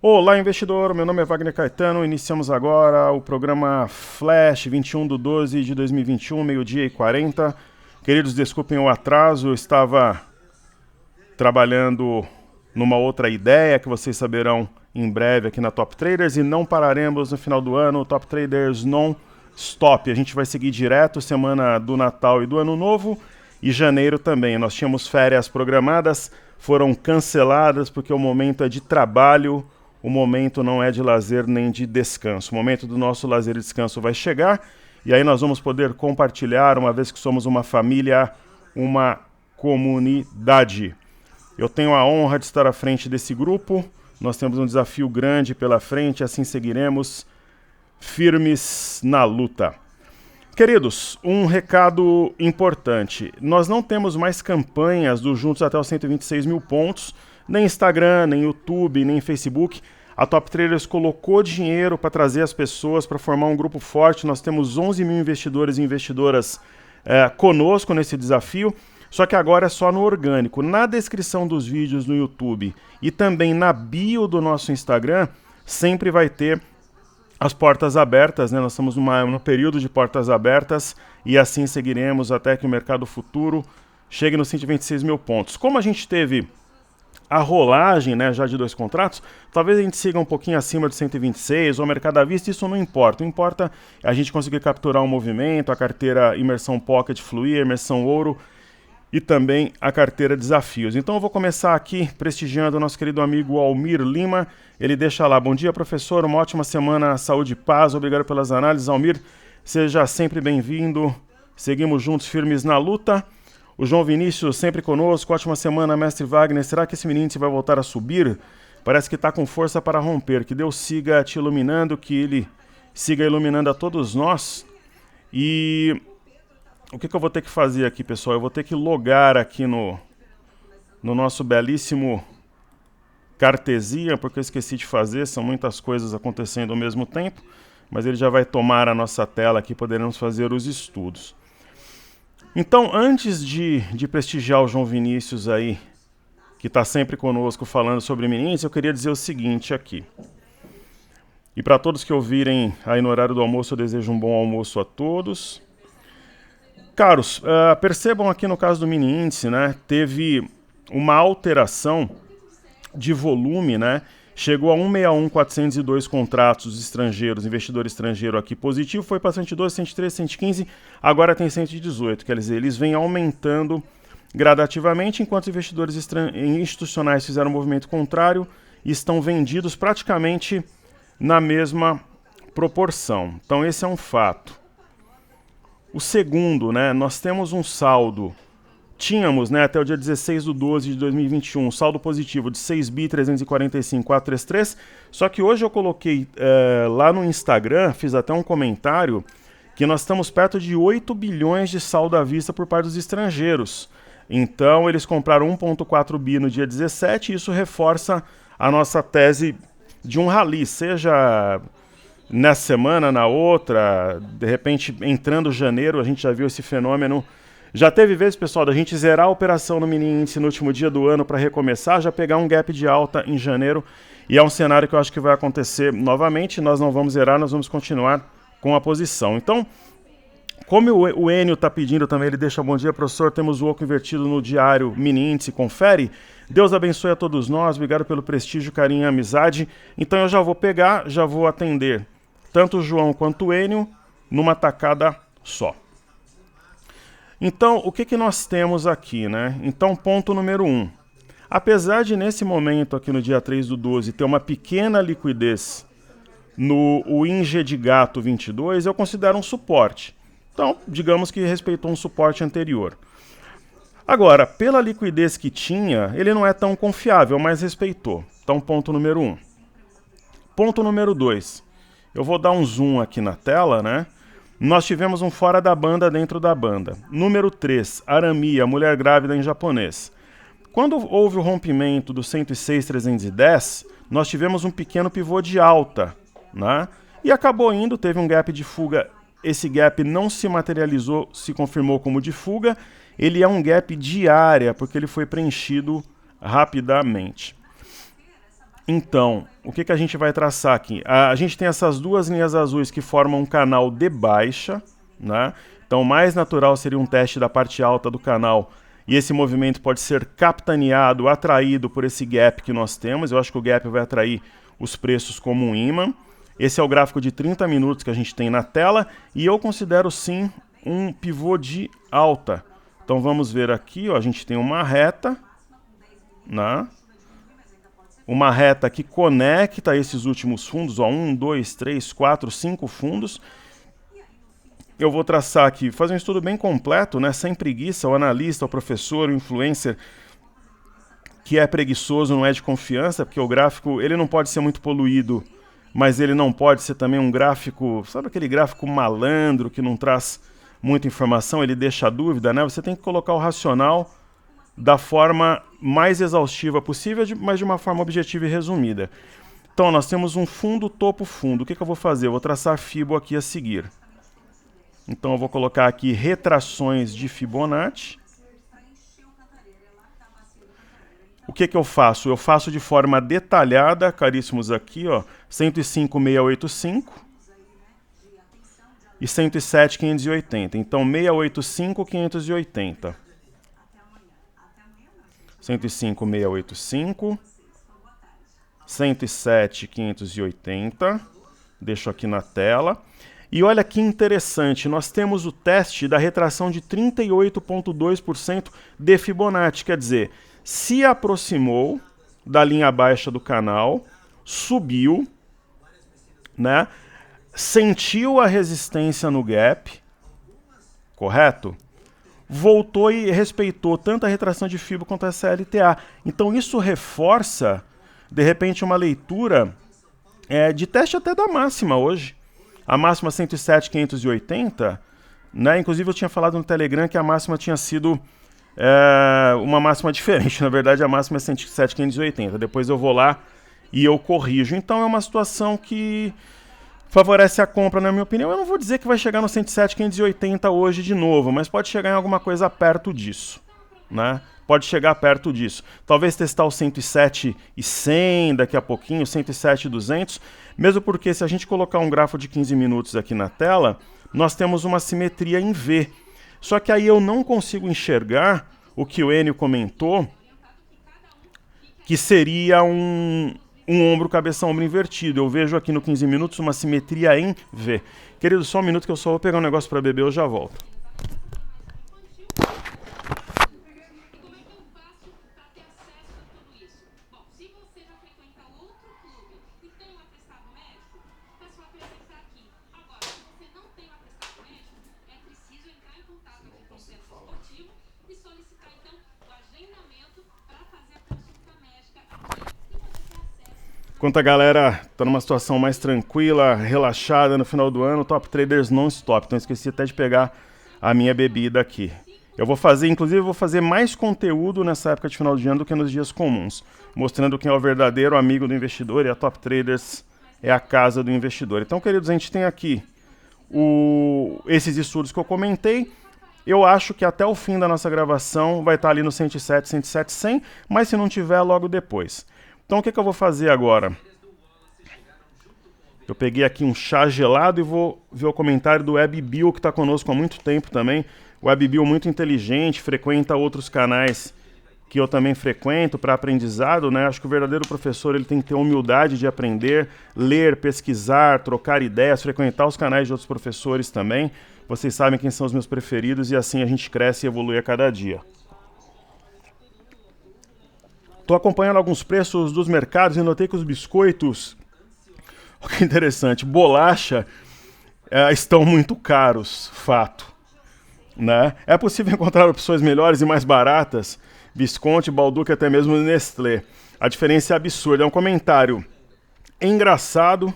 Olá, investidor. Meu nome é Wagner Caetano. Iniciamos agora o programa Flash 21/12/2021, meio-dia e 40. Queridos, desculpem o atraso. Eu estava trabalhando numa outra ideia que vocês saberão em breve aqui na Top Traders e não pararemos no final do ano. Top Traders non-stop. A gente vai seguir direto, semana do Natal e do Ano Novo e janeiro também. Nós tínhamos férias programadas, foram canceladas porque o momento é de trabalho. O momento não é de lazer nem de descanso. O momento do nosso lazer e descanso vai chegar e aí nós vamos poder compartilhar, uma vez que somos uma família, uma comunidade. Eu tenho a honra de estar à frente desse grupo. Nós temos um desafio grande pela frente, assim seguiremos firmes na luta. Queridos, um recado importante. Nós não temos mais campanhas do Juntos até os 126 mil pontos, nem Instagram, nem YouTube, nem Facebook. A Top Traders colocou dinheiro para trazer as pessoas, para formar um grupo forte. Nós temos 11 mil investidores e investidoras conosco nesse desafio, só que agora é só no orgânico. Na descrição dos vídeos no YouTube e também na bio do nosso Instagram, sempre vai ter as portas abertas, né? Nós estamos no período de portas abertas e assim seguiremos até que o mercado futuro chegue nos 126 mil pontos. Como a gente teve a rolagem, né, já de 2 contratos, talvez a gente siga um pouquinho acima de 126 ou mercado à vista, isso não importa. O que importa é a gente conseguir capturar um movimento, a carteira Imersão Pocket fluir, Imersão Ouro e também a carteira Desafios. Então eu vou começar aqui prestigiando o nosso querido amigo Almir Lima. Ele deixa lá: bom dia, professor, uma ótima semana, saúde e paz, obrigado pelas análises. Almir, seja sempre bem-vindo, seguimos juntos firmes na luta. O João Vinícius sempre conosco, ótima semana, mestre Wagner. Será que esse menino vai voltar a subir? Parece que está com força para romper. Que Deus siga te iluminando, que Ele siga iluminando a todos nós. E o que eu vou ter que fazer aqui, pessoal? Eu vou ter que logar aqui no nosso belíssimo Cartesia, porque eu esqueci de fazer, são muitas coisas acontecendo ao mesmo tempo, mas ele já vai tomar a nossa tela aqui, poderemos fazer os estudos. Então, antes de prestigiar o João Vinícius aí, que está sempre conosco falando sobre meninos, eu queria dizer o seguinte aqui. E para todos que ouvirem aí no horário do almoço, eu desejo um bom almoço a todos. Caros, percebam aqui no caso do mini índice, né, teve uma alteração de volume, né, chegou a 161.402 contratos estrangeiros, investidor estrangeiro aqui positivo, foi para 112, 113, 115, agora tem 118, quer dizer, eles vêm aumentando gradativamente, enquanto os investidores institucionais fizeram um movimento contrário e estão vendidos praticamente na mesma proporção. Então esse é um fato. O segundo, né, nós temos um saldo, tínhamos, né, até o dia 16/12/2021, um saldo positivo de 6.345.433, só que hoje eu coloquei lá no Instagram, fiz até um comentário, que nós estamos perto de 8 bilhões de saldo à vista por parte dos estrangeiros. Então eles compraram 1,4 bi no dia 17 e isso reforça a nossa tese de um rally, seja nessa semana, na outra, de repente entrando janeiro, a gente já viu esse fenômeno. Já teve vezes, pessoal, da gente zerar a operação no mini índice no último dia do ano para recomeçar, já pegar um gap de alta em janeiro, e é um cenário que eu acho que vai acontecer novamente. Nós não vamos zerar, nós vamos continuar com a posição. Então, como o Enio está pedindo também, ele deixa bom dia, professor, temos o oco invertido no diário mini índice, confere. Deus abençoe a todos nós, obrigado pelo prestígio, carinho e amizade. Então eu já vou pegar, já vou atender tanto o João quanto o Enio numa tacada só. Então, o que nós temos aqui, né? Então, ponto número 1. Apesar de, nesse momento, aqui no dia 3/12, ter uma pequena liquidez no INGE de Gato 22, eu considero um suporte. Então, digamos que respeitou um suporte anterior. Agora, pela liquidez que tinha, ele não é tão confiável, mas respeitou. Então, ponto número 1. Ponto número 2. Eu vou dar um zoom aqui na tela, né? Nós tivemos um fora da banda dentro da banda. Número 3, aramia, mulher grávida em japonês. Quando houve o rompimento do 106.310, nós tivemos um pequeno pivô de alta, né? E acabou indo, teve um gap de fuga. Esse gap não se materializou, se confirmou como de fuga. Ele é um gap de área, porque ele foi preenchido rapidamente. Então, o que a gente vai traçar aqui? A gente tem essas duas linhas azuis que formam um canal de baixa, né? Então, o mais natural seria um teste da parte alta do canal, e esse movimento pode ser capitaneado, atraído por esse gap que nós temos. Eu acho que o gap vai atrair os preços como um imã. Esse é o gráfico de 30 minutos que a gente tem na tela, e eu considero sim um pivô de alta. Então vamos ver aqui, ó, a gente tem uma reta, né? Uma reta que conecta esses últimos fundos, ó, 1, 2, 3, 4, 5 fundos. Eu vou traçar aqui, fazer um estudo bem completo, né, sem preguiça. O analista, o professor, o influencer que é preguiçoso não é de confiança, porque o gráfico ele não pode ser muito poluído, mas ele não pode ser também um gráfico, sabe aquele gráfico malandro que não traz muita informação, ele deixa a dúvida, né? Você tem que colocar o racional da forma mais exaustiva possível, mas de uma forma objetiva e resumida. Então, nós temos um fundo, topo, fundo. O que eu vou fazer? Eu vou traçar Fibo aqui a seguir. Então, eu vou colocar aqui retrações de Fibonacci. O que eu faço? Eu faço de forma detalhada, caríssimos aqui, ó, 105,685 e 107,580. Então, 685,580. 105,685, 107,580, deixo aqui na tela. E olha que interessante, nós temos o teste da retração de 38,2% de Fibonacci, quer dizer, se aproximou da linha baixa do canal, subiu, né? Sentiu a resistência no gap, correto? Voltou e respeitou tanto a retração de Fibo quanto a CLTA. Então isso reforça, de repente, uma leitura de teste até da máxima hoje. A máxima 107,580, né? Inclusive eu tinha falado no Telegram que a máxima tinha sido uma máxima diferente. Na verdade a máxima é 107,580. Depois eu vou lá e eu corrijo. Então é uma situação que favorece a compra, na minha opinião. Eu não vou dizer que vai chegar no 107,580 hoje de novo, mas pode chegar em alguma coisa perto disso, né? Pode chegar perto disso. Talvez testar o 107,100 daqui a pouquinho, 107,200, mesmo porque se a gente colocar um gráfico de 15 minutos aqui na tela, nós temos uma simetria em V. Só que aí eu não consigo enxergar o que o Enio comentou, que seria um ombro, cabeça, ombro invertido. Eu vejo aqui no 15 minutos uma simetria em V. Querido, só um minuto que eu só vou pegar um negócio para beber, eu já volto. Enquanto a galera tá numa situação mais tranquila, relaxada no final do ano, Top Traders non-stop. Então esqueci até de pegar a minha bebida aqui. Eu vou fazer, inclusive, eu vou fazer mais conteúdo nessa época de final de ano do que nos dias comuns, mostrando quem é o verdadeiro amigo do investidor, e a Top Traders é a casa do investidor. Então, queridos, a gente tem aqui esses estudos que eu comentei. Eu acho que até o fim da nossa gravação vai estar ali no 107, 107, 100, mas se não tiver, logo depois. Então o que eu vou fazer agora? Eu peguei aqui um chá gelado e vou ver o comentário do WebBill, que está conosco há muito tempo também. O WebBill muito inteligente, frequenta outros canais que eu também frequento para aprendizado, né? Acho que o verdadeiro professor ele tem que ter humildade de aprender, ler, pesquisar, trocar ideias, frequentar os canais de outros professores também. Vocês sabem quem são os meus preferidos e assim a gente cresce e evolui a cada dia. Estou acompanhando alguns preços dos mercados e notei que os biscoitos, que interessante, bolacha, estão muito caros, fato. Né? É possível encontrar opções melhores e mais baratas, Visconti, Balduco e até mesmo Nestlé. A diferença é absurda, é um comentário engraçado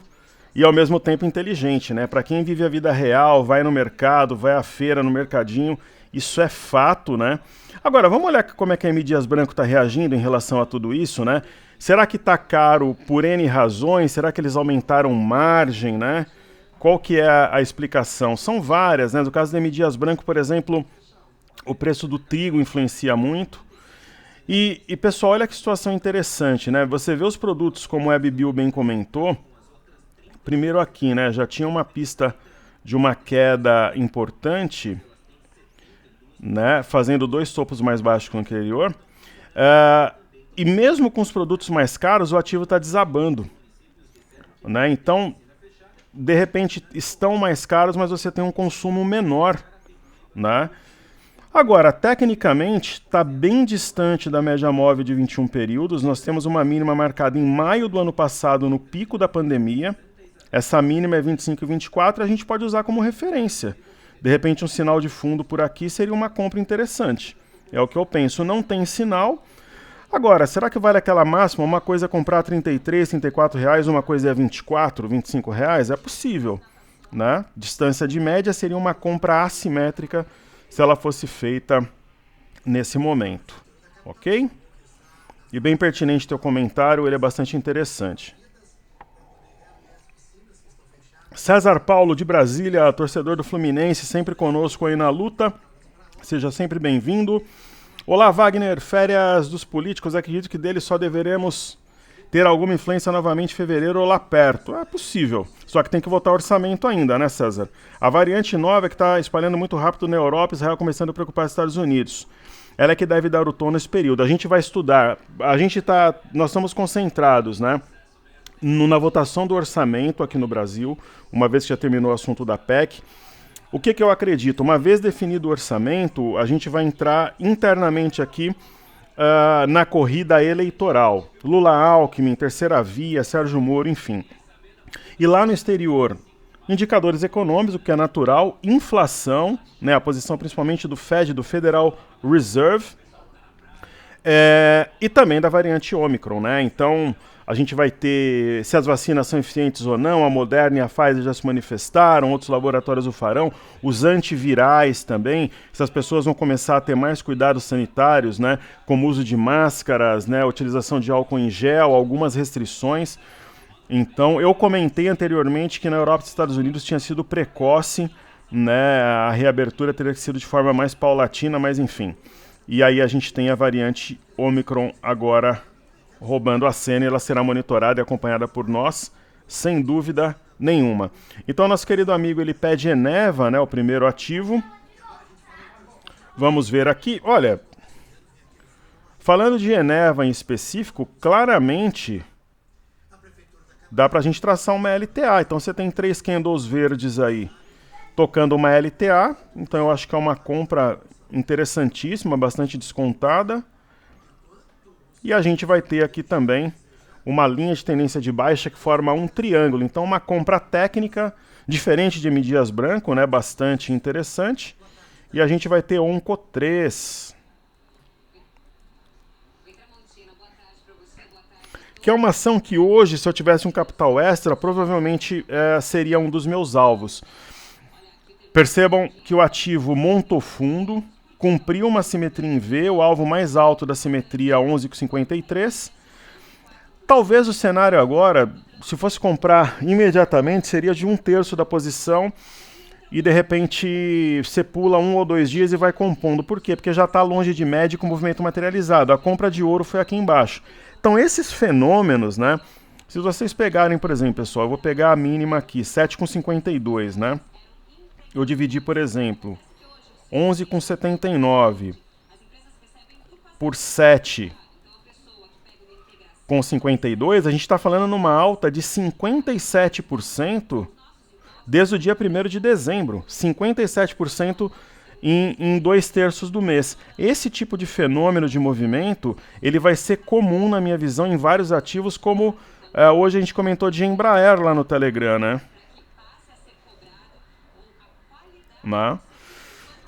e ao mesmo tempo inteligente, né? Para quem vive a vida real, vai no mercado, vai à feira, no mercadinho, isso é fato, né? Agora, vamos olhar como é que a M. Dias Branco está reagindo em relação a tudo isso, né? Será que está caro por N razões? Será que eles aumentaram margem, né? Qual que é a explicação? São várias, né? No caso da M. Dias Branco, por exemplo, o preço do trigo influencia muito. E pessoal, olha que situação interessante, né? Você vê os produtos, como o WebBill bem comentou, primeiro aqui, né? Já tinha uma pista de uma queda importante, né? Fazendo 2 topos mais baixos que o anterior. E mesmo com os produtos mais caros, o ativo está desabando, né? Então, de repente, estão mais caros, mas você tem um consumo menor, né? Agora, tecnicamente, está bem distante da média móvel de 21 períodos. Nós temos uma mínima marcada em maio do ano passado, no pico da pandemia. Essa mínima é 25 e 24, a gente pode usar como referência. De repente, um sinal de fundo por aqui seria uma compra interessante. É o que eu penso. Não tem sinal. Agora, será que vale aquela máxima? Uma coisa é comprar 33, 34 reais, uma coisa é 24, 25 reais? É possível, né? Distância de média seria uma compra assimétrica se ela fosse feita nesse momento, ok? E bem pertinente teu comentário, ele é bastante interessante. César Paulo de Brasília, torcedor do Fluminense, sempre conosco aí na luta, seja sempre bem-vindo. Olá, Wagner, férias dos políticos, acredito que deles só deveremos ter alguma influência novamente em fevereiro ou lá perto. É possível, só que tem que votar orçamento ainda, né, César? A variante nova é que está espalhando muito rápido na Europa, Israel começando a preocupar os Estados Unidos. Ela é que deve dar o tom nesse período. A gente vai estudar, nós estamos concentrados, né, na votação do orçamento aqui no Brasil, uma vez que já terminou o assunto da PEC. O que eu acredito? Uma vez definido o orçamento, a gente vai entrar internamente aqui na corrida eleitoral. Lula, Alckmin, Terceira Via, Sérgio Moro, enfim. E lá no exterior, indicadores econômicos, o que é natural, inflação, né, a posição principalmente do Fed, do Federal Reserve, e também da variante Omicron, né? Então, a gente vai ter se as vacinas são eficientes ou não, a Moderna e a Pfizer já se manifestaram, outros laboratórios o farão, os antivirais também, se as pessoas vão começar a ter mais cuidados sanitários, né? Como uso de máscaras, né? Utilização de álcool em gel, algumas restrições. Então, eu comentei anteriormente que na Europa e nos Estados Unidos tinha sido precoce, né? A reabertura teria sido de forma mais paulatina, mas enfim. E aí a gente tem a variante Omicron agora roubando a cena, e ela será monitorada e acompanhada por nós, sem dúvida nenhuma. Então, nosso querido amigo, ele pede Eneva, né, o primeiro ativo. Vamos ver aqui. Olha, falando de Eneva em específico, claramente dá pra gente traçar uma LTA. Então, você tem 3 candles verdes aí tocando uma LTA. Então, eu acho que é uma compra interessantíssima, bastante descontada. E a gente vai ter aqui também uma linha de tendência de baixa que forma um triângulo. Então, uma compra técnica, diferente de M. Dias Branco, né? Bastante interessante. E a gente vai ter Onco 3. Que é uma ação que hoje, se eu tivesse um capital extra, provavelmente seria um dos meus alvos. Percebam que o ativo montou fundo, cumpriu uma simetria em V, o alvo mais alto da simetria 11,53. Talvez o cenário agora, se fosse comprar imediatamente, seria de 1/3 da posição e de repente você pula 1 ou 2 dias e vai compondo. Por quê? Porque já está longe de média com movimento materializado. A compra de ouro foi aqui embaixo. Então esses fenômenos, né? Se vocês pegarem, por exemplo, pessoal, eu vou pegar a mínima aqui, 7,52, né? Eu dividi, por exemplo, 11,79 por 7,52, a gente está falando numa alta de 57% desde o dia 1º de dezembro. 57% em 2/3 do mês. Esse tipo de fenômeno de movimento, ele vai ser comum, na minha visão, em vários ativos, como hoje a gente comentou de Embraer lá no Telegram, né?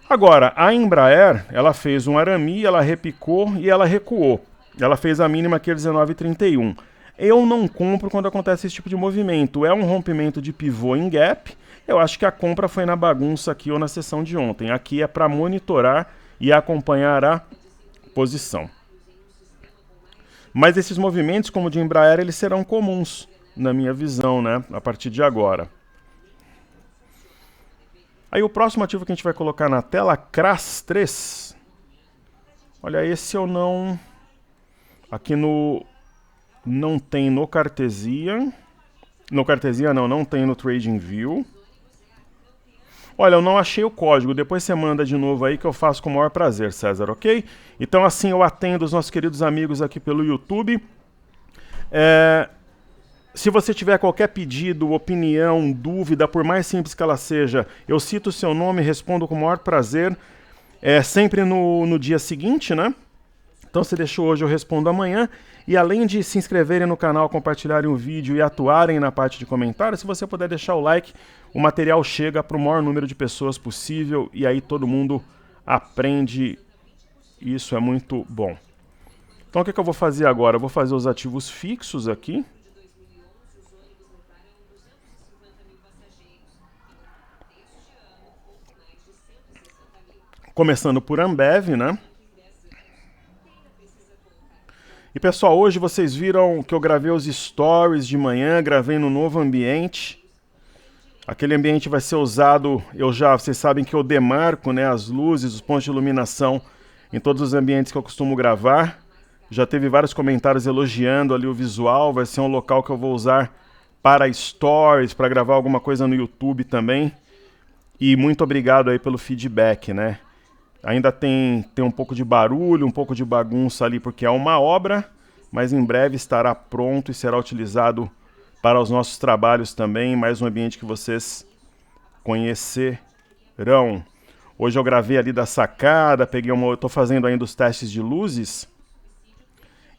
Agora, a Embraer, ela fez um arame, ela repicou e ela recuou. Ela fez a mínima aqui, 19,31. Eu não compro quando acontece esse tipo de movimento. É um rompimento de pivô em gap. Eu acho que a compra foi na bagunça aqui ou na sessão de ontem. Aqui é para monitorar e acompanhar a posição. Mas esses movimentos, como o de Embraer, eles serão comuns, na minha visão, né? A partir de agora. Aí o próximo ativo que a gente vai colocar na tela, CRAS 3. Olha, esse eu não Aqui no... Não tem no Cartesian. No Cartesian não tem no TradingView. Olha, eu não achei o código, depois você manda de novo aí que eu faço com o maior prazer, César, ok? Então assim eu atendo os nossos queridos amigos aqui pelo YouTube. Se você tiver qualquer pedido, opinião, dúvida, por mais simples que ela seja, eu cito o seu nome e respondo com o maior prazer. Sempre no dia seguinte, né? Então se deixou hoje, eu respondo amanhã. E além de se inscreverem no canal, compartilharem o vídeo e atuarem na parte de comentários, se você puder deixar o like, o material chega para o maior número de pessoas possível e aí todo mundo aprende. Isso é muito bom. Então o que eu vou fazer agora? Eu vou fazer os ativos fixos aqui. Começando por Ambev, né? E pessoal, hoje vocês viram que eu gravei os stories de manhã, gravei no novo ambiente. Aquele ambiente vai ser usado, vocês sabem que eu demarco, né, as luzes, os pontos de iluminação em todos os ambientes que eu costumo gravar. Já teve vários comentários elogiando ali o visual, vai ser um local que eu vou usar para stories, para gravar alguma coisa no YouTube também. E muito obrigado aí pelo feedback, né? Ainda tem um pouco de barulho, um pouco de bagunça ali porque é uma obra, mas em breve estará pronto e será utilizado para os nossos trabalhos também, mais um ambiente que vocês conhecerão. Hoje eu gravei ali da sacada, eu estou fazendo ainda os testes de luzes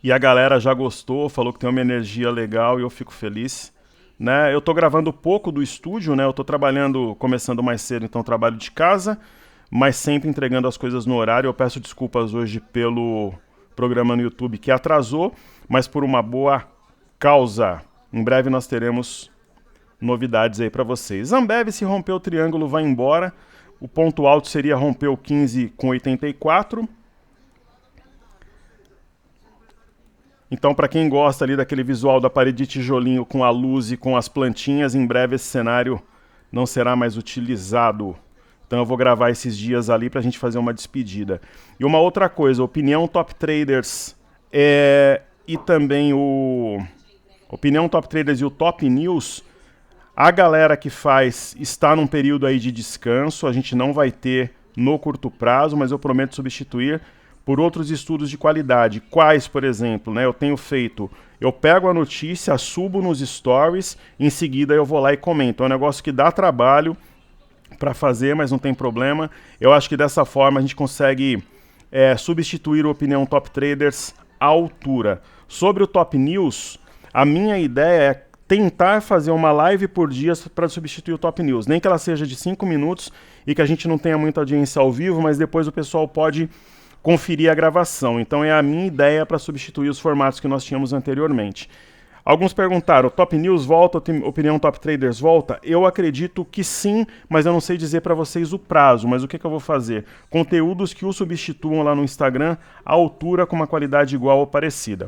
e a galera já gostou, falou que tem uma energia legal e eu fico feliz. Né? Eu estou gravando pouco do estúdio, né? Eu estou trabalhando, começando mais cedo, então trabalho de casa, mas sempre entregando as coisas no horário. Eu peço desculpas hoje pelo programa no YouTube que atrasou, mas por uma boa causa. Em breve nós teremos novidades aí para vocês. Ambev, se romper o triângulo, vai embora. O ponto alto seria romper o 15,84. Então, para quem gosta ali daquele visual da parede de tijolinho com a luz e com as plantinhas, em breve esse cenário não será mais utilizado. Então eu vou gravar esses dias ali para a gente fazer uma despedida. E uma outra coisa, Opinião Top Traders e também o Opinião Top Traders e o Top News, a galera que faz está num período aí de descanso, a gente não vai ter no curto prazo, mas eu prometo substituir por outros estudos de qualidade. Quais, por exemplo, né, eu tenho feito? Eu pego a notícia, subo nos stories, em seguida eu vou lá e comento. É um negócio que dá trabalho para fazer, mas não tem problema. Eu acho que dessa forma a gente consegue substituir o Opinião Top Traders à altura. Sobre o Top News, a minha ideia é tentar fazer uma live por dia para substituir o Top News. Nem que ela seja de 5 minutos e que a gente não tenha muita audiência ao vivo, mas depois o pessoal pode conferir a gravação. Então é a minha ideia para substituir os formatos que nós tínhamos anteriormente. Alguns perguntaram, Top News volta, Opinião Top Traders volta? Eu acredito que sim, mas eu não sei dizer para vocês o prazo. Mas o que eu vou fazer? Conteúdos que o substituam lá no Instagram à altura com uma qualidade igual ou parecida.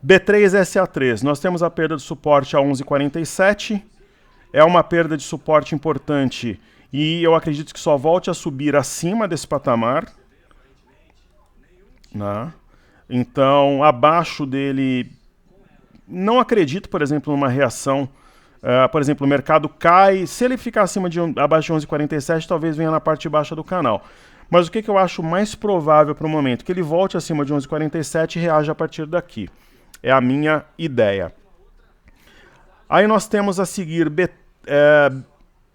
B3SA3, nós temos a perda de suporte a 11,47. É uma perda de suporte importante e eu acredito que só volte a subir acima desse patamar. Né? Então, abaixo dele... Não acredito, por exemplo, numa reação. Por exemplo, o mercado cai. Se ele ficar abaixo de 11,47, talvez venha na parte baixa do canal. Mas o que eu acho mais provável para o momento? Que ele volte acima de 11,47 e reaja a partir daqui. É a minha ideia. Aí nós temos a seguir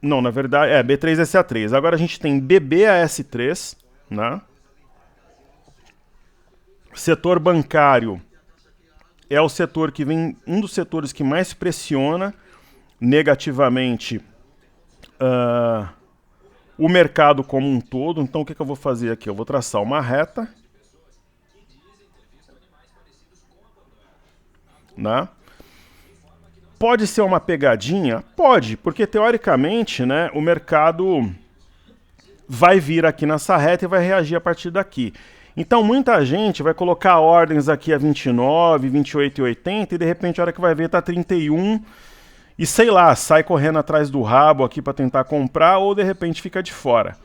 não, na verdade, B3SA3. Agora a gente tem BBAS3, né? Setor bancário. É o setor que vem, um dos setores que mais pressiona negativamente o mercado como um todo. Então o que eu vou fazer aqui? Eu vou traçar uma reta. Né? Pode ser uma pegadinha? Pode, porque teoricamente, né, o mercado vai vir aqui nessa reta e vai reagir a partir daqui. Então muita gente vai colocar ordens aqui a 29, 28,80 e de repente a hora que vai ver tá 31 e sei lá, sai correndo atrás do rabo aqui para tentar comprar ou de repente fica de fora.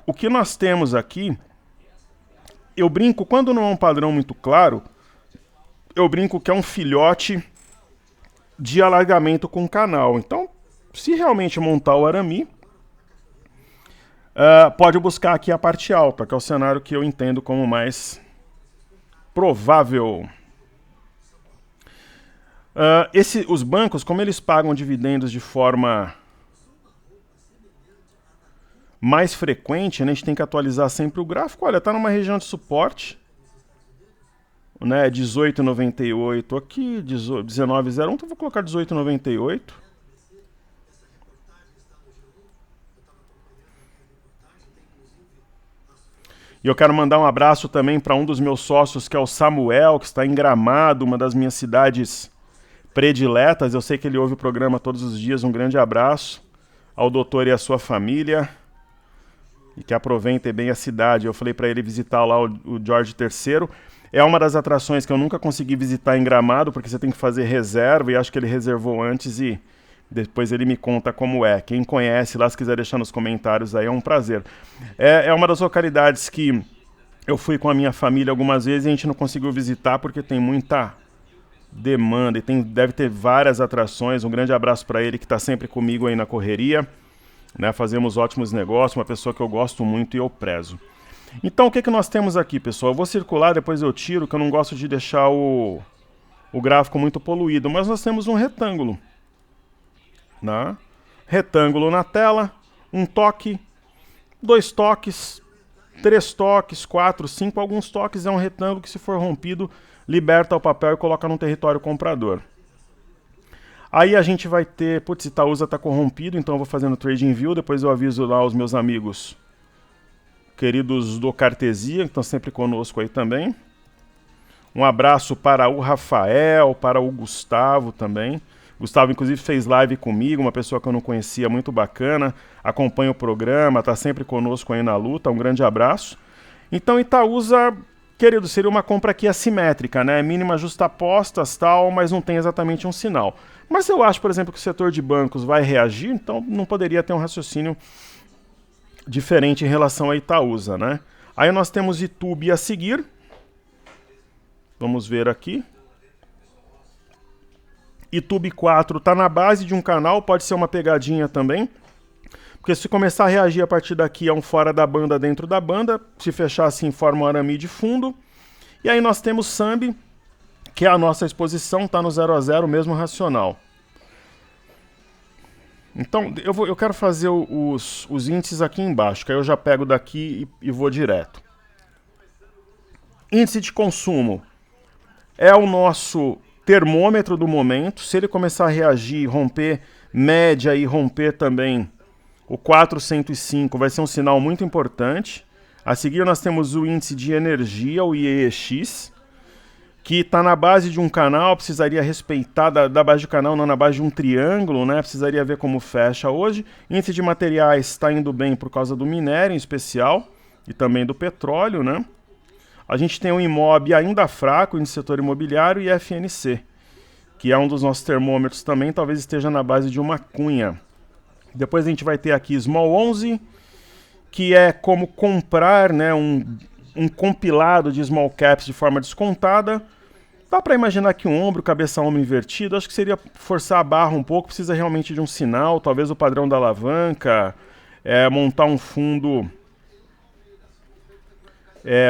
O que nós temos aqui, eu brinco, quando não é um padrão muito claro, eu brinco que é um filhote de alargamento com canal. Então, se realmente montar o arame, pode buscar aqui a parte alta, que é o cenário que eu entendo como mais provável. Os bancos, como eles pagam dividendos de forma mais frequente, né, a gente tem que atualizar sempre o gráfico. Olha, está numa região de suporte, né, 18,98 aqui, 19,01, então vou colocar 18,98. E eu quero mandar um abraço também para um dos meus sócios, que é o Samuel, que está em Gramado, uma das minhas cidades prediletas. Eu sei que ele ouve o programa todos os dias. Um grande abraço ao doutor e à sua família. E que aproveitem bem a cidade. Eu falei para ele visitar lá o George III. É uma das atrações que eu nunca consegui visitar em Gramado, porque você tem que fazer reserva, e acho que ele reservou antes e depois ele me conta como é. Quem conhece lá, se quiser deixar nos comentários aí, é um prazer. É uma das localidades que eu fui com a minha família algumas vezes e a gente não conseguiu visitar porque tem muita demanda e deve ter várias atrações. Um grande abraço para ele que está sempre comigo aí na correria. Né? Fazemos ótimos negócios, uma pessoa que eu gosto muito e eu prezo. Então o que nós temos aqui, pessoal? Eu vou circular, depois eu tiro, que eu não gosto de deixar o gráfico muito poluído, mas nós temos um retângulo. Né? Retângulo na tela, um toque, 2 toques, 3 toques, 4, 5, alguns toques. É um retângulo que, se for rompido, liberta o papel e coloca no território comprador. Aí a gente vai ter, putz, Itaúsa está corrompido, então eu vou fazendo Trading View, depois eu aviso lá os meus amigos queridos do Cartesia, que estão sempre conosco aí também. Um abraço para o Rafael, para o Gustavo também. Gustavo, inclusive, fez live comigo, uma pessoa que eu não conhecia, muito bacana. Acompanha o programa, está sempre conosco aí na luta. Um grande abraço. Então, Itaúsa, querido, seria uma compra aqui assimétrica, né? Mínima justapostas, tal, mas não tem exatamente um sinal. Mas eu acho, por exemplo, que o setor de bancos vai reagir, então não poderia ter um raciocínio diferente em relação a Itaúsa, né? Aí nós temos YouTube a seguir. Vamos ver aqui. YouTube 4 está na base de um canal, pode ser uma pegadinha também. Porque se começar a reagir a partir daqui, é um fora da banda dentro da banda. Se fechar assim, forma um arame de fundo. E aí nós temos Sambi, que é a nossa exposição, está no 0 a 0, mesmo racional. Então, eu quero fazer os índices aqui embaixo, que aí eu já pego daqui e vou direto. Índice de consumo é o nosso termômetro do momento. Se ele começar a reagir, romper média e romper também o 405, vai ser um sinal muito importante. A seguir nós temos o índice de energia, o IEX, que está na base de um canal, precisaria respeitar, da base do canal, não na base de um triângulo, né? Precisaria ver como fecha hoje. Índice de materiais está indo bem por causa do minério em especial e também do petróleo, né? A gente tem o IMOB ainda fraco no setor imobiliário e FNC, que é um dos nossos termômetros também, talvez esteja na base de uma cunha. Depois a gente vai ter aqui Small 11, que é como comprar, né, um compilado de small caps de forma descontada. Dá para imaginar que um ombro, cabeça, ombro invertido, acho que seria forçar a barra um pouco, precisa realmente de um sinal, talvez o padrão da alavanca, montar um fundo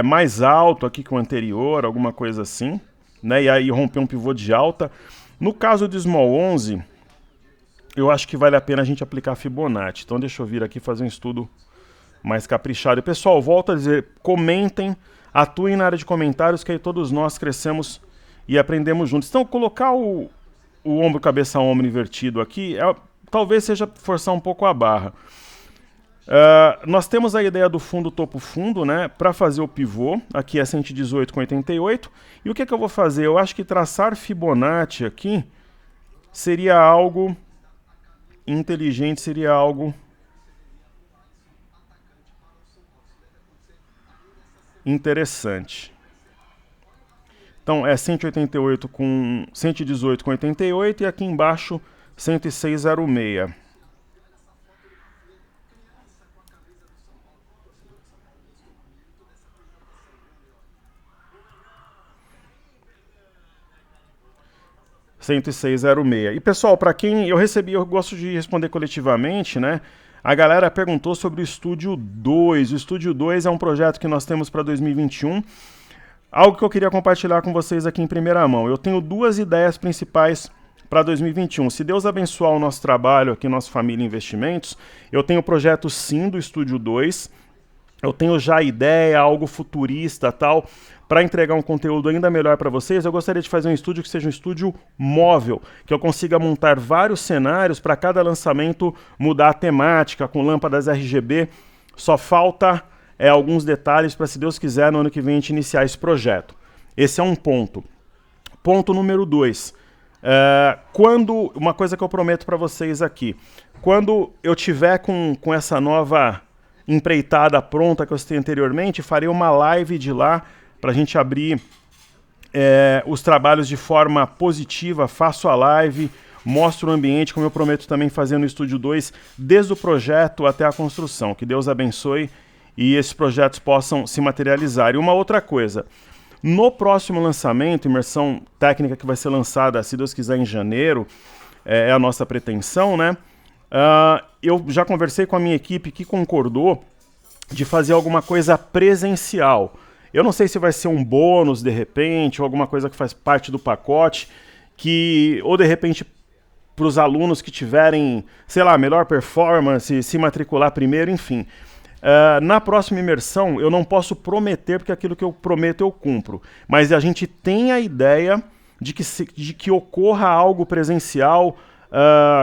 mais alto aqui que o anterior, alguma coisa assim, né? E aí romper um pivô de alta. No caso do Small 11, eu acho que vale a pena a gente aplicar Fibonacci. Então deixa eu vir aqui fazer um estudo mais caprichado. E, pessoal, volto a dizer, comentem, atuem na área de comentários, que aí todos nós crescemos e aprendemos juntos. Então, colocar o ombro, cabeça, ombro invertido aqui, talvez seja forçar um pouco a barra. Nós temos a ideia do fundo topo-fundo, né, para fazer o pivô. Aqui é 118,88. E o que eu vou fazer? Eu acho que traçar Fibonacci aqui seria algo inteligente, seria algo interessante. Então é 188 com 118,88 e aqui embaixo 106,06. 106,06. E pessoal, para quem eu recebi, eu gosto de responder coletivamente, né? A galera perguntou sobre o Estúdio 2. O Estúdio 2 é um projeto que nós temos para 2021. Algo que eu queria compartilhar com vocês aqui em primeira mão. Eu tenho duas ideias principais para 2021. Se Deus abençoar o nosso trabalho aqui, nossa família Investimentos, eu tenho o projeto sim do Estúdio 2. Eu tenho já ideia, algo futurista tal, para entregar um conteúdo ainda melhor para vocês. Eu gostaria de fazer um estúdio que seja um estúdio móvel, que eu consiga montar vários cenários para cada lançamento mudar a temática, com lâmpadas RGB. Só falta alguns detalhes para, se Deus quiser, no ano que vem a gente iniciar esse projeto. Esse é um ponto. Ponto número 2. Uma coisa que eu prometo para vocês aqui, quando eu tiver com essa nova empreitada pronta que eu citei anteriormente, farei uma live de lá para a gente abrir os trabalhos de forma positiva. Faço a live, mostro o ambiente, como eu prometo também fazer no Estúdio 2, desde o projeto até a construção. Que Deus abençoe e esses projetos possam se materializar. E uma outra coisa, no próximo lançamento, imersão técnica que vai ser lançada, se Deus quiser, em janeiro, é a nossa pretensão, né? Eu já conversei com a minha equipe que concordou de fazer alguma coisa presencial. Eu não sei se vai ser um bônus de repente, ou alguma coisa que faz parte do pacote, ou de repente para os alunos que tiverem, sei lá, melhor performance, se matricular primeiro, enfim. Na próxima imersão eu não posso prometer, porque aquilo que eu prometo eu cumpro, mas a gente tem a ideia de que ocorra algo presencial,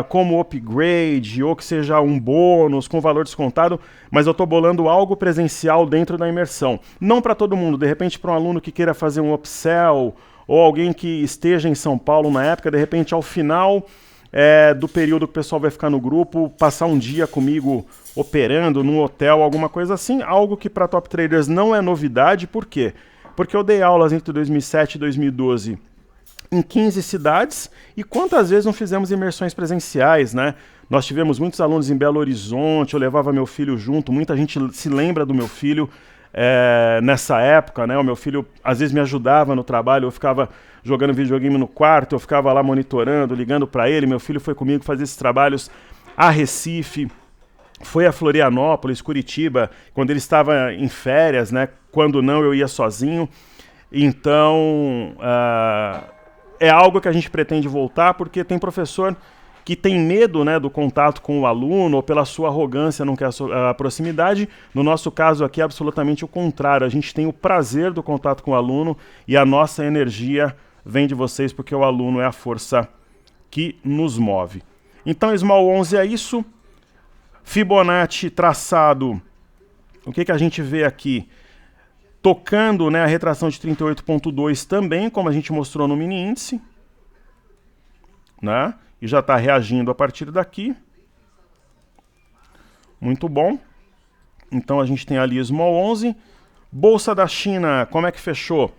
como upgrade, ou que seja um bônus com valor descontado, mas eu estou bolando algo presencial dentro da imersão. Não para todo mundo, de repente para um aluno que queira fazer um upsell, ou alguém que esteja em São Paulo na época, de repente ao final do período que o pessoal vai ficar no grupo, passar um dia comigo operando num hotel, alguma coisa assim, algo que para Top Traders não é novidade. Por quê? Porque eu dei aulas entre 2007 e 2012 em 15 cidades, e quantas vezes não fizemos imersões presenciais, né? Nós tivemos muitos alunos em Belo Horizonte, eu levava meu filho junto, muita gente se lembra do meu filho nessa época, né? O meu filho às vezes me ajudava no trabalho, eu ficava jogando videogame no quarto, eu ficava lá monitorando, ligando para ele. Meu filho foi comigo fazer esses trabalhos a Recife, foi a Florianópolis, Curitiba, quando ele estava em férias, né? Quando não, eu ia sozinho. Então, é algo que a gente pretende voltar, porque tem professor que tem medo, né, do contato com o aluno, ou pela sua arrogância não quer a proximidade. No nosso caso aqui é absolutamente o contrário. A gente tem o prazer do contato com o aluno, e a nossa energia vem de vocês, porque o aluno é a força que nos move. Então, Small 11 é isso. Fibonacci traçado, o que a gente vê aqui? Tocando, né, a retração de 38,2 também, como a gente mostrou no mini índice, né? E já está reagindo a partir daqui. Muito bom. Então a gente tem ali Small 11. Bolsa da China, como é que fechou?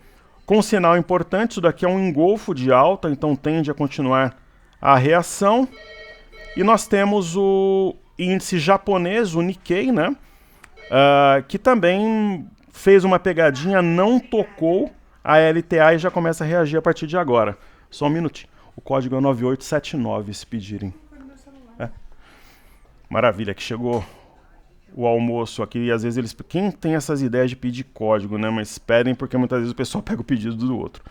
Com um sinal importante, isso daqui é um engolfo de alta, então tende a continuar a reação. E nós temos o índice japonês, o Nikkei, né? Que também fez uma pegadinha, não tocou a LTA e já começa a reagir a partir de agora. Só um minutinho. O código é 9879, se pedirem. Maravilha, que chegou o almoço aqui, e às vezes eles... Quem tem essas ideias de pedir código, né? Mas pedem, porque muitas vezes o pessoal pega o pedido do outro.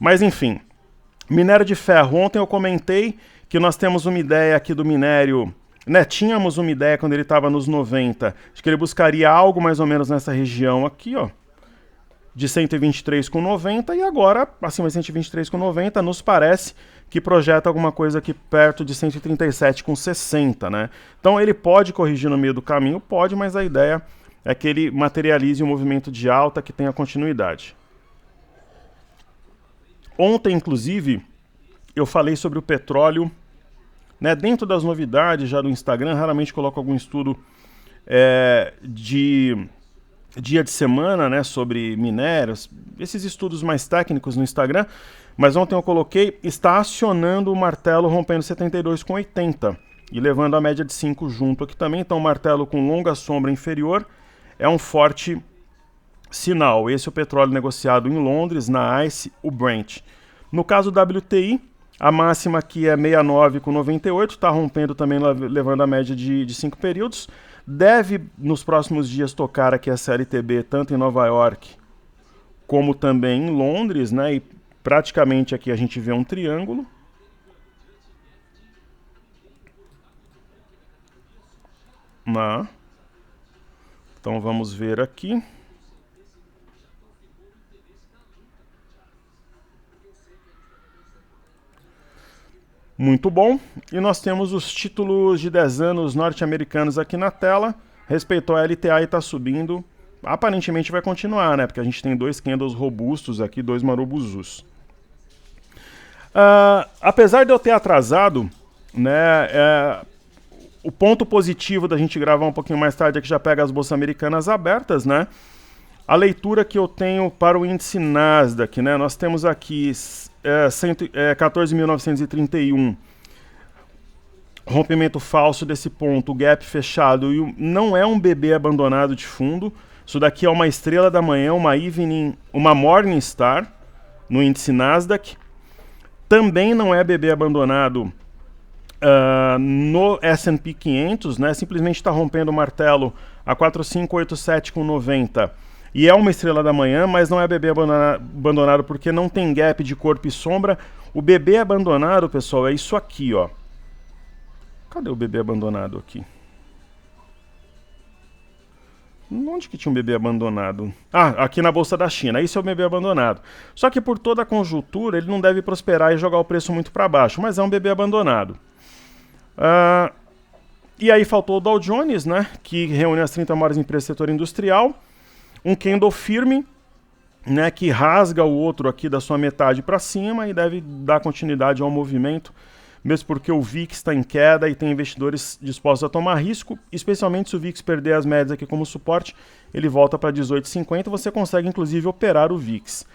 Mas enfim, minério de ferro. Ontem eu comentei que nós temos uma ideia aqui do minério, né? Tínhamos uma ideia quando ele estava nos 90, de que ele buscaria algo mais ou menos nessa região aqui, ó, de 123,90, e agora, acima de 123,90, nos parece que projeta alguma coisa aqui perto de 137,60, né? Então ele pode corrigir no meio do caminho, pode, mas a ideia é que ele materialize um movimento de alta que tenha continuidade. Ontem, inclusive, eu falei sobre o petróleo, né? Dentro das novidades já do Instagram, raramente coloco algum estudo de dia de semana, né, sobre minérios, esses estudos mais técnicos no Instagram, mas ontem eu coloquei, está acionando o martelo rompendo 72,80 e levando a média de 5 junto aqui também. Então o martelo com longa sombra inferior é um forte sinal. Esse é o petróleo negociado em Londres, na ICE, o Brent. No caso do WTI, A máxima aqui é 69,98, está rompendo também, levando a média de 5 períodos. Deve, nos próximos dias, tocar aqui a CLTB, tanto em Nova York como também em Londres, né? E praticamente aqui a gente vê um triângulo. Então vamos ver aqui. Muito bom. E nós temos os títulos de 10 anos norte-americanos aqui na tela. Respeitou a LTA e está subindo. Aparentemente vai continuar, né? Porque a gente tem dois candles robustos aqui, dois marobuzus. Apesar de eu ter atrasado, né? O ponto positivo da gente gravar um pouquinho mais tarde é que já pega as bolsas americanas abertas, né? A leitura que eu tenho para o índice Nasdaq, né? Nós temos aqui 14.931. Rompimento falso desse ponto, gap fechado, e não é um bebê abandonado de fundo. Isso daqui é uma estrela da manhã, uma Morning Star no índice Nasdaq. Também não é bebê abandonado no S&P 500, né? Simplesmente está rompendo o martelo a 4587,90. E é uma estrela da manhã, mas não é bebê abandonado porque não tem gap de corpo e sombra. O bebê abandonado, pessoal, é isso aqui, ó. Cadê o bebê abandonado aqui? Onde que tinha um bebê abandonado? Aqui na Bolsa da China. Isso é o bebê abandonado. Só que por toda a conjuntura, ele não deve prosperar e jogar o preço muito para baixo, mas é um bebê abandonado. E aí faltou o Dow Jones, né? Que reúne as 30 maiores empresas do setor industrial. Um candle firme, né? Que rasga o outro aqui da sua metade para cima e deve dar continuidade ao movimento. Mesmo porque o VIX está em queda e tem investidores dispostos a tomar risco, especialmente se o VIX perder as médias aqui como suporte, ele volta para 18,50, você consegue inclusive operar o VIX.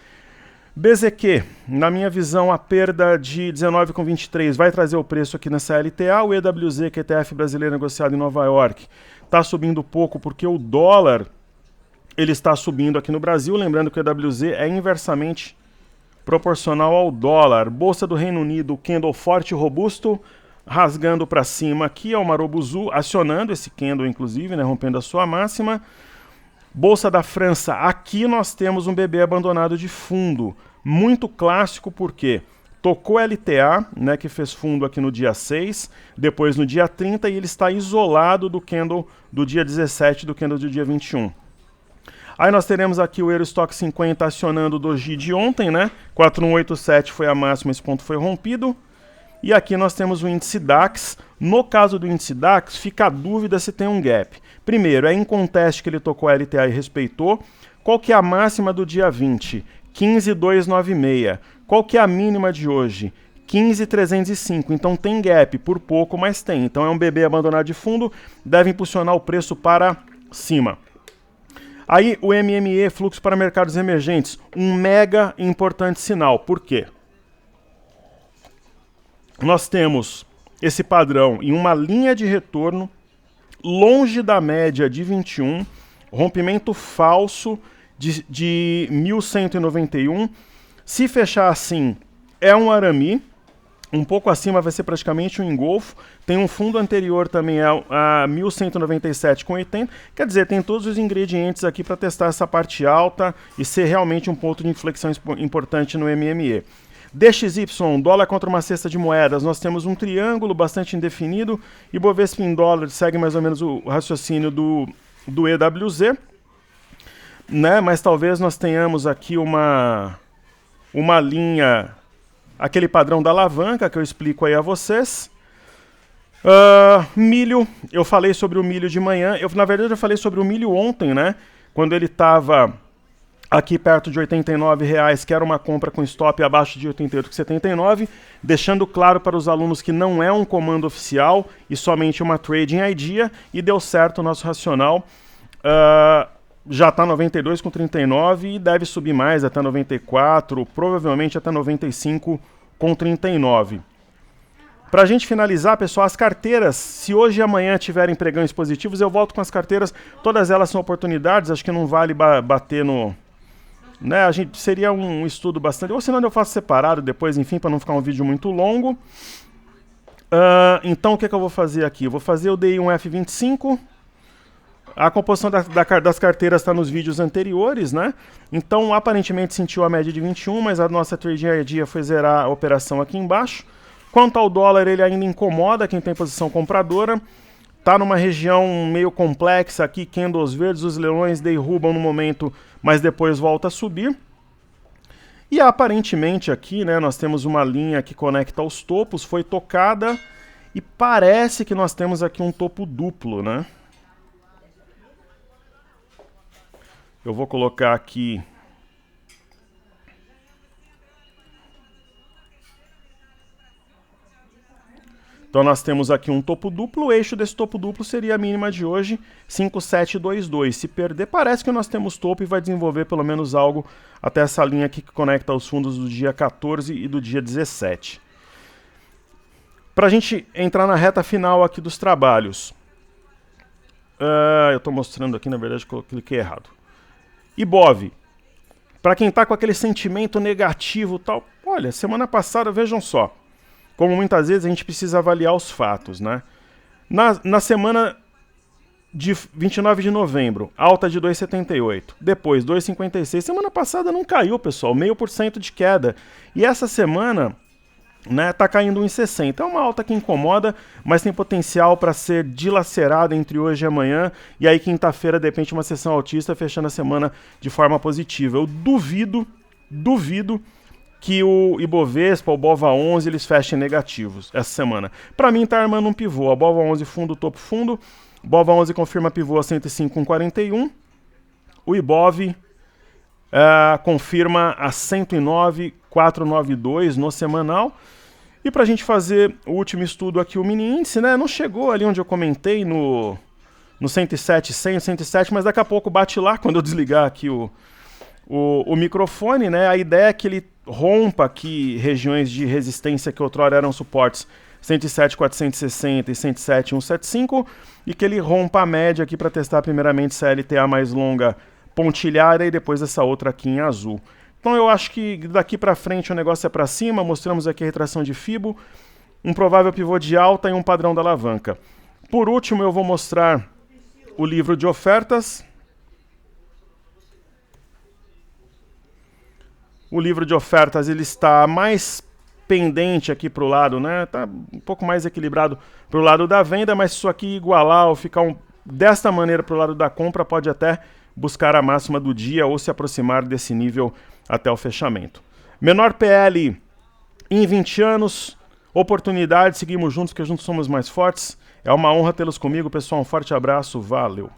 BZQ, na minha visão, a perda de 19,23 vai trazer o preço aqui nessa LTA, o EWZ, que é ETF brasileiro negociado em Nova York, está subindo pouco porque o dólar ele está subindo aqui no Brasil, lembrando que o EWZ é inversamente proporcional ao dólar. Bolsa do Reino Unido, candle forte e robusto, rasgando para cima aqui, é o Marobuzu, acionando esse candle, inclusive, né, rompendo a sua máxima. Bolsa da França, aqui nós temos um bebê abandonado de fundo, muito clássico porque tocou LTA, né, que fez fundo aqui no dia 6, depois no dia 30, e ele está isolado do candle do dia 17, do candle do dia 21. Aí nós teremos aqui o Eurostock 50 acionando o doji de ontem, né? 4187 foi a máxima, esse ponto foi rompido. E aqui nós temos o índice DAX. No caso do índice DAX, fica a dúvida se tem um gap. Primeiro, é inconteste que ele tocou a LTA e respeitou. Qual que é a máxima do dia 20? 15,296. Qual que é a mínima de hoje? 15,305. Então tem gap, por pouco, mas tem. Então é um bebê abandonado de fundo, deve impulsionar o preço para cima. Aí o MME, fluxo para mercados emergentes, um mega importante sinal. Por quê? Nós temos esse padrão em uma linha de retorno, longe da média de 21, rompimento falso de 1191. Se fechar assim, é um arame. Um pouco acima vai ser praticamente um engolfo. Tem um fundo anterior também a 1197,80. Quer dizer, tem todos os ingredientes aqui para testar essa parte alta e ser realmente um ponto de inflexão importante no MME. DXY, dólar contra uma cesta de moedas. Nós temos um triângulo bastante indefinido. E Bovespa em dólar segue mais ou menos o raciocínio do EWZ. Né? Mas talvez nós tenhamos aqui uma linha... Aquele padrão da alavanca que eu explico aí a vocês. Milho, eu falei sobre o milho de manhã. Na verdade, eu falei sobre o milho ontem, né? Quando ele estava aqui perto de R$ 89,00, que era uma compra com stop abaixo de 88,79, deixando claro para os alunos que não é um comando oficial e somente uma trading idea, e deu certo o nosso racional. Já está 92,39 e deve subir mais até 94, provavelmente até 95,39. Para a gente finalizar, pessoal, as carteiras, se hoje e amanhã tiverem pregões positivos, eu volto com as carteiras, todas elas são oportunidades, acho que não vale bater né? Seria um estudo bastante... Ou senão eu faço separado depois, enfim, para não ficar um vídeo muito longo. Então, o que eu vou fazer aqui? Eu vou fazer o DI 1F25. A composição das carteiras está nos vídeos anteriores, né? Então, aparentemente sentiu a média de 21, mas a nossa trade idea foi zerar a operação aqui embaixo. Quanto ao dólar, ele ainda incomoda quem tem posição compradora. Está numa região meio complexa aqui, candles verdes, os leões derrubam no momento, mas depois volta a subir. E aparentemente aqui, né, nós temos uma linha que conecta aos topos, foi tocada e parece que nós temos aqui um topo duplo, né? Eu vou colocar aqui... Então nós temos aqui um topo duplo, o eixo desse topo duplo seria a mínima de hoje, 5722. Se perder, parece que nós temos topo e vai desenvolver pelo menos algo até essa linha aqui que conecta os fundos do dia 14 e do dia 17. Para a gente entrar na reta final aqui dos trabalhos. Eu estou mostrando aqui, na verdade, que eu cliquei errado. Ibov, para quem está com aquele sentimento negativo e tal, olha, semana passada, vejam só, como muitas vezes a gente precisa avaliar os fatos, né? Na semana de 29 de novembro, alta de 2,78, depois 2,56, semana passada não caiu, pessoal, 0,5% de queda, e essa semana... né, tá caindo 1,60. É uma alta que incomoda, mas tem potencial para ser dilacerada entre hoje e amanhã. E aí quinta-feira, de repente, uma sessão altista fechando a semana de forma positiva. Eu duvido que o Ibovespa, o BOVA11, eles fechem negativos essa semana. Para mim tá armando um pivô. A BOVA11 fundo, topo fundo. BOVA11 confirma pivô a 105,41. O Ibov confirma a 109,492 no semanal. E para a gente fazer o último estudo aqui, o mini índice, né? Não chegou ali onde eu comentei no 107, 100, 107, mas daqui a pouco bate lá quando eu desligar aqui o microfone, né? A ideia é que ele rompa aqui regiões de resistência que outrora eram suportes 107,460 e 107,175 e que ele rompa a média aqui para testar primeiramente se a LTA mais longa pontilhada e depois essa outra aqui em azul. Então eu acho que daqui para frente o negócio é para cima, mostramos aqui a retração de Fibo, um provável pivô de alta e um padrão da alavanca. Por último eu vou mostrar o livro de ofertas. O livro de ofertas ele está mais pendente aqui para o lado, né? Está um pouco mais equilibrado para o lado da venda, mas se isso aqui igualar ou ficar desta maneira para o lado da compra, pode até buscar a máxima do dia ou se aproximar desse nível até o fechamento. Menor PL em 20 anos, oportunidade, seguimos juntos, que juntos somos mais fortes. É uma honra tê-los comigo, pessoal, um forte abraço, valeu!